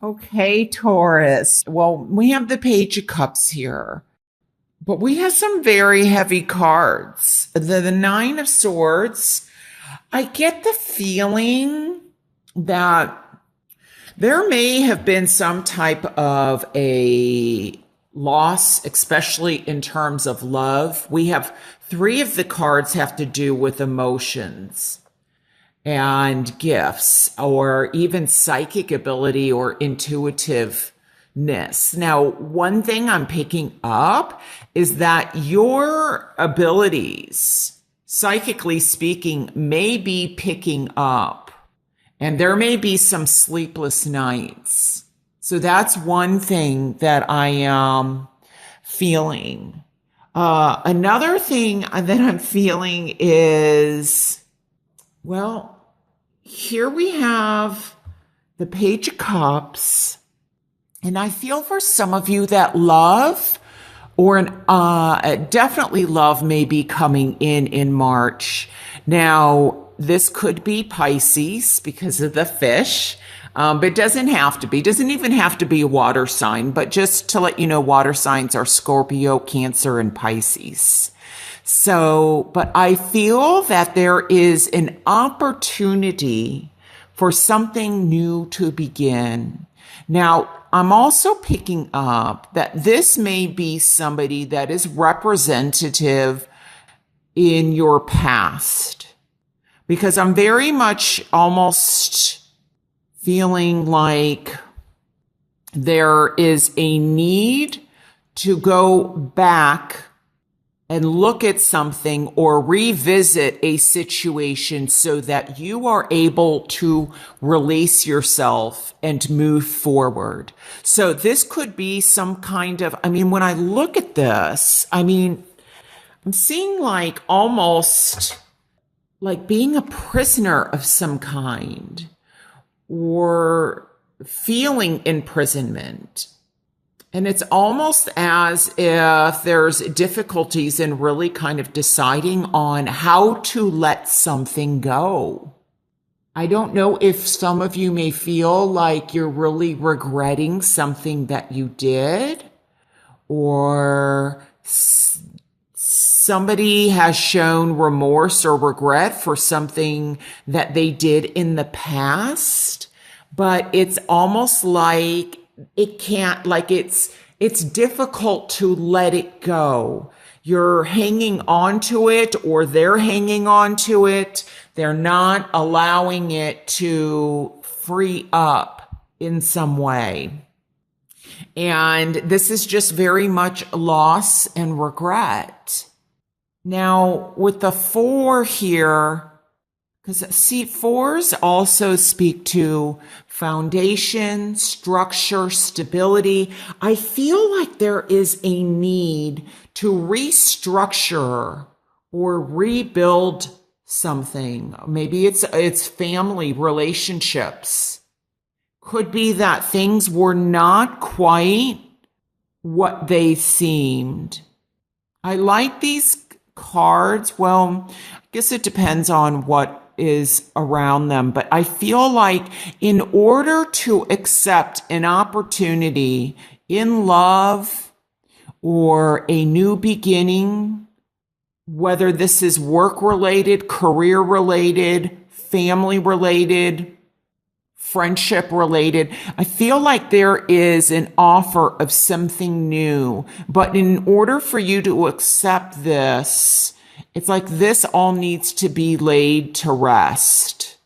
Okay, Taurus. Well, we have the Page of Cups here, but we have some very heavy cards. The Nine of Swords. I get the feeling that there may have been some type of a loss, especially in terms of love. We have three of the cards have to do with emotions and gifts or even psychic ability or intuitiveness. Now, one thing I'm picking up is that your abilities, psychically speaking, may be picking up, and there may be some sleepless nights. So that's one thing that I am feeling. Another thing that I'm feeling is, well, here we have the Page of Cups, and I feel for some of you that love definitely love may be coming in March. Now, this could be Pisces because of the fish, but it doesn't have to be. Doesn't even have to be a water sign, but just to let you know, water signs are Scorpio, Cancer, and Pisces. So, but I feel that there is an opportunity for something new to begin. Now, I'm also picking up that this may be somebody that is representative in your past, because I'm very much almost feeling like there is a need to go back and look at something or revisit a situation so that you are able to release yourself and move forward. So this could be some kind of, when I look at this, I'm seeing like almost like being a prisoner of some kind or feeling imprisonment. And it's almost as if there's difficulties in really kind of deciding on how to let something go. I don't know if some of you may feel like you're really regretting something that you did, or somebody has shown remorse or regret for something that they did in the past, but it's almost like it's difficult to let it go. You're hanging on to it, or they're hanging on to it. They're not allowing it to free up in some way. And this is just very much loss and regret. Now, with the four here, because see, fours also speak to foundation, structure, stability. I feel like there is a need to restructure or rebuild something. Maybe it's family relationships. Could be that things were not quite what they seemed. I like these cards. Well, I guess it depends on what is around them, but I feel like in order to accept an opportunity in love or a new beginning, whether this is work related, career related, family related, friendship related, I feel like there is an offer of something new. But in order for you to accept this, it's like this all needs to be laid to rest.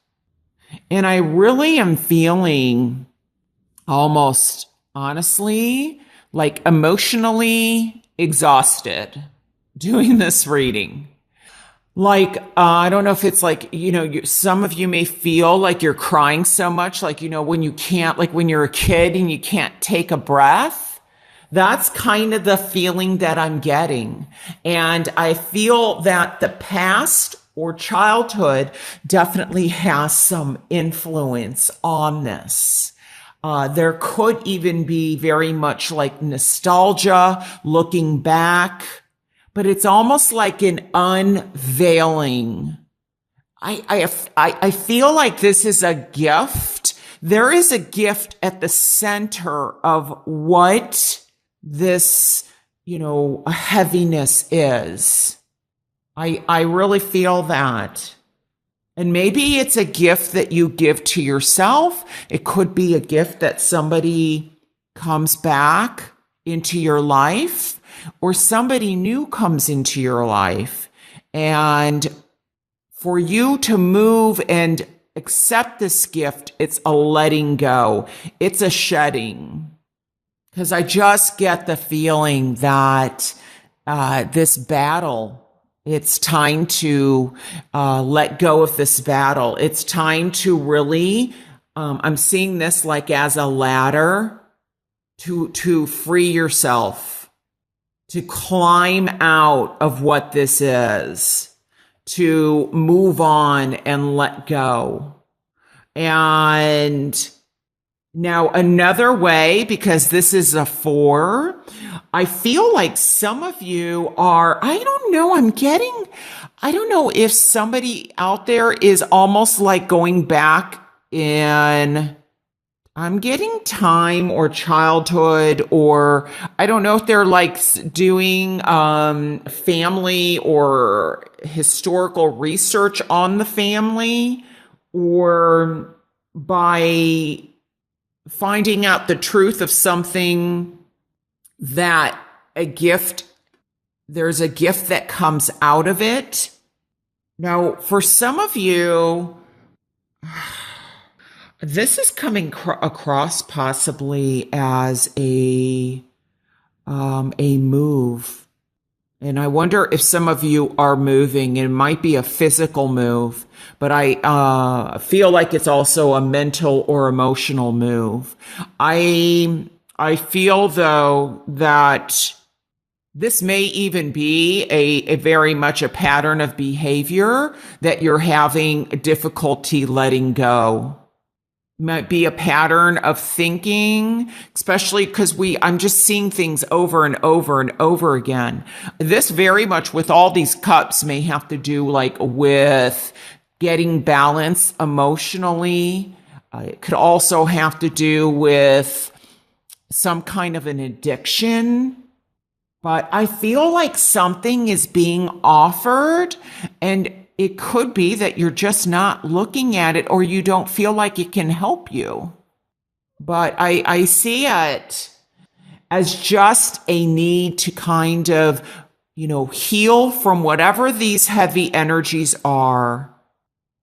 And I really am feeling almost honestly, like emotionally exhausted doing this reading. Like, I don't know if it's like, some of you may feel like you're crying so much, like, when you can't, like when you're a kid and you can't take a breath. That's kind of the feeling that I'm getting. And I feel that the past or childhood definitely has some influence on this. There could even be very much like nostalgia, looking back, but it's almost like an unveiling. I feel like this is a gift there is a gift at the center of what this, a heaviness is. I really feel that. And maybe it's a gift that you give to yourself. It could be a gift that somebody comes back into your life, or somebody new comes into your life. And for you to move and accept this gift, it's a letting go. It's a shedding. Because I just get the feeling that this battle, it's time to let go of this battle. It's time to really, I'm seeing this like as a ladder to free yourself, to climb out of what this is, to move on and let go. And now another way, because this is a 4, I feel like some of you are, I don't know if somebody out there is almost like going back in, I'm getting time or childhood, or I don't know if they're like doing family or historical research on the family, or by finding out the truth of something, that there's a gift that comes out of it. Now, for some of you, this is coming across possibly as a move. And I wonder if some of you are moving. It might be a physical move, but I feel like it's also a mental or emotional move. I feel, though, that this may even be a very much a pattern of behavior that you're having difficulty letting go. Might be a pattern of thinking, especially because I'm just seeing things over and over and over again. This very much with all these cups may have to do like with getting balance emotionally. It could also have to do with some kind of an addiction. But I feel like something is being offered, and it could be that you're just not looking at it, or you don't feel like it can help you. But I see it as just a need to kind of, heal from whatever these heavy energies are.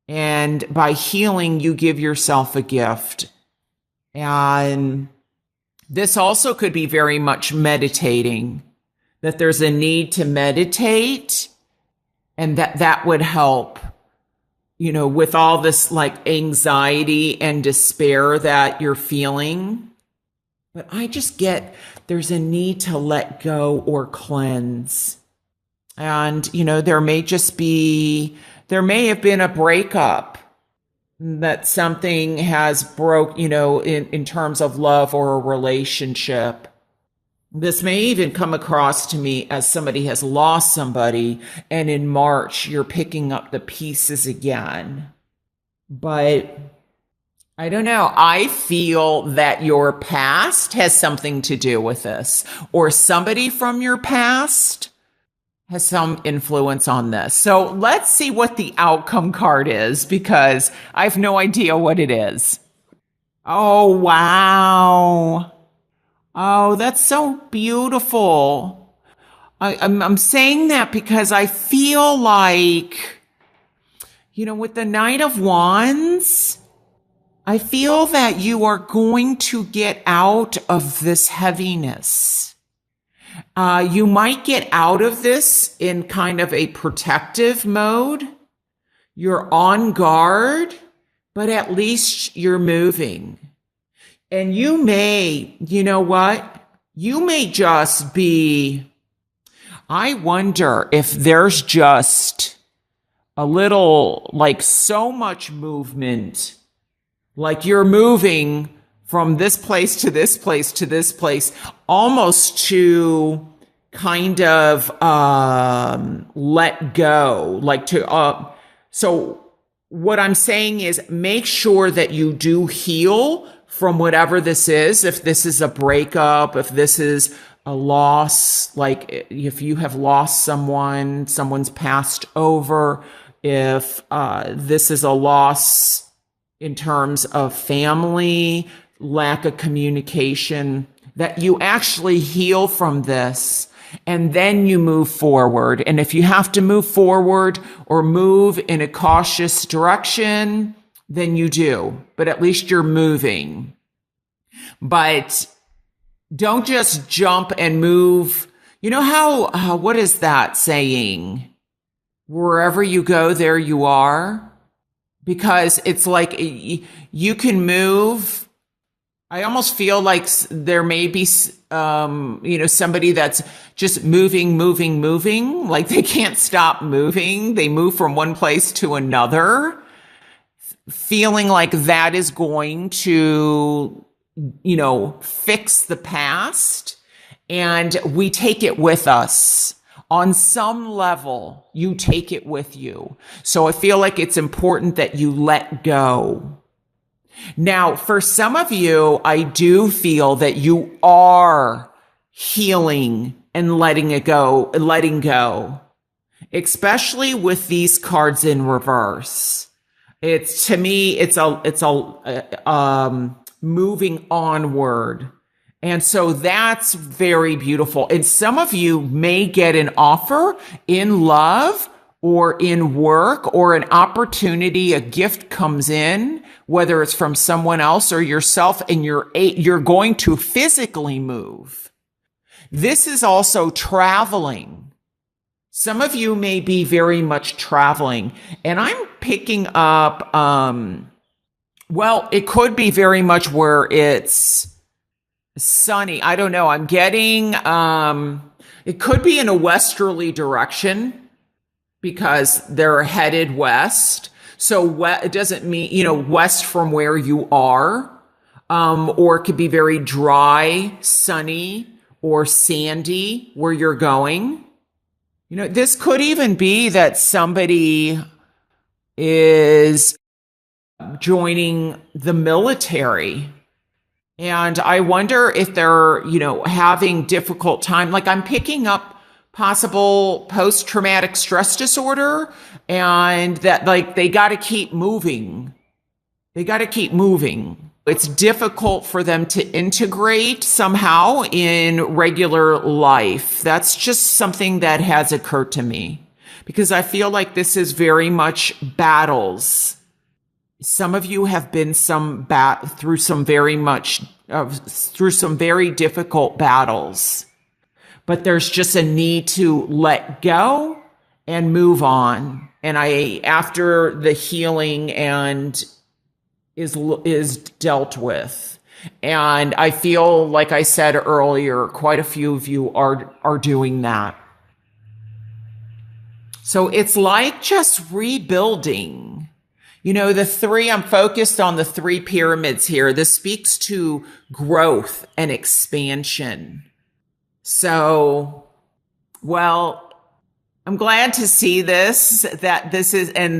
And by healing, you give yourself a gift. And this also could be very much meditating, that there's a need to meditate, and that would help, with all this like anxiety and despair that you're feeling. But I just get there's a need to let go or cleanse. And, there may have been a breakup, that something has broke, in terms of love or a relationship. This may even come across to me as somebody has lost somebody, and in March, you're picking up the pieces again. But I don't know. I feel that your past has something to do with this, or somebody from your past has some influence on this. So let's see what the outcome card is, because I have no idea what it is. Oh, wow. Oh, that's so beautiful. I'm saying that because I feel like, with the Knight of Wands, I feel that you are going to get out of this heaviness. You might get out of this in kind of a protective mode. You're on guard, but at least you're moving. And you may, you may just be, I wonder if there's just a little, like so much movement, like you're moving from this place to this place to this place, almost to kind of let go, like to, so what I'm saying is make sure that you do heal from whatever this is. If this is a breakup, if this is a loss, like if you have lost someone, someone's passed over, if this is a loss in terms of family, lack of communication, that you actually heal from this and then you move forward. And if you have to move forward or move in a cautious direction, then you do. But at least you're moving. But don't just jump and move. You know how, what is that saying? Wherever you go, there you are. Because it's like you can move. I almost feel like there may be, somebody that's just moving, like they can't stop moving. They move from one place to another, feeling like that is going to, fix the past. And we take it with us. On some level, you take it with you. So I feel like it's important that you let go. Now, for some of you, I do feel that you are healing and letting go, especially with these cards in reverse. It's, to me, it's moving onward. And so that's very beautiful. And some of you may get an offer in love or in work or an opportunity, a gift comes in, whether it's from someone else or yourself, and you're going to physically move. This is also traveling. Some of you may be very much traveling, and I'm picking up, it could be very much where it's sunny. I don't know. I'm getting, it could be in a westerly direction because they're headed west. So it doesn't mean, west from where you are, or it could be very dry, sunny, or sandy where you're going. This could even be that somebody is joining the military. And I wonder if they're, having difficult time. Like I'm picking up possible post-traumatic stress disorder, and that like they got to keep moving. It's difficult for them to integrate somehow in regular life. That's just something that has occurred to me because I feel like this is very much battles. Some of you have been through some very difficult battles, but there's just a need to let go and move on. And after the healing and is dealt with. And I feel, like I said earlier, quite a few of you are doing that. So it's like just rebuilding. I'm focused on the 3 pyramids here. This speaks to growth and expansion. So, I'm glad to see that this is in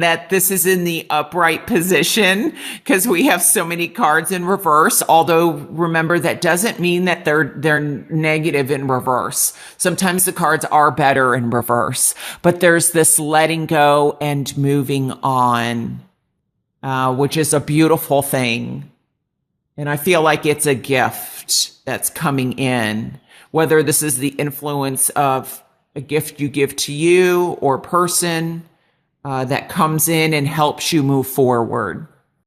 the upright position because we have so many cards in reverse. Although remember, that doesn't mean that they're negative in reverse. Sometimes the cards are better in reverse, but there's this letting go and moving on, which is a beautiful thing. And I feel like it's a gift that's coming in, whether this is the influence of a gift you give to you or person that comes in and helps you move forward.